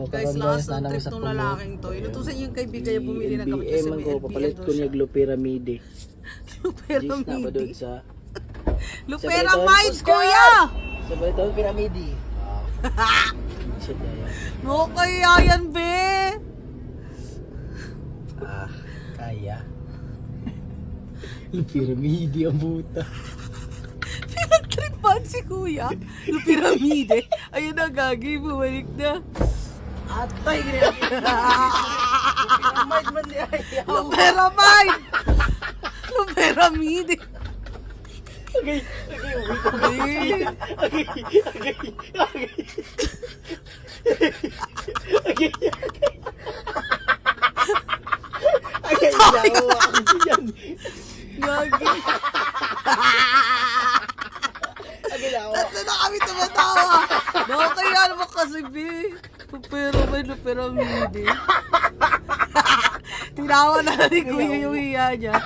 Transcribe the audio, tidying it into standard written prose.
Guys, lakas ng trip tong lalaking to. Inutusan yung kaibigan niya bumili ng gamot kasi may LBM papalit ko niya Gluperamide. Gis na ba doon Luperamide. sa... Luperamide, kuya! Sa ba ito? Pyramide. Siya dyan. No, kaya yan, be! Kaya. Pyramide ang buta. Pinagtripan si kuya. Luperamide. Ayun na, gagi, bumalik na. Atay, ganyan. Pyramide man niya. Luperamide! Luperamide. Okay, uwi ko. Okay, jawa ako dyan. Gagi. Okay, jawa. Tatlo na kami tumatawa. No, kaya naman kasi, be. Luperamide. Tinawa na ni kuya yung hiya niya.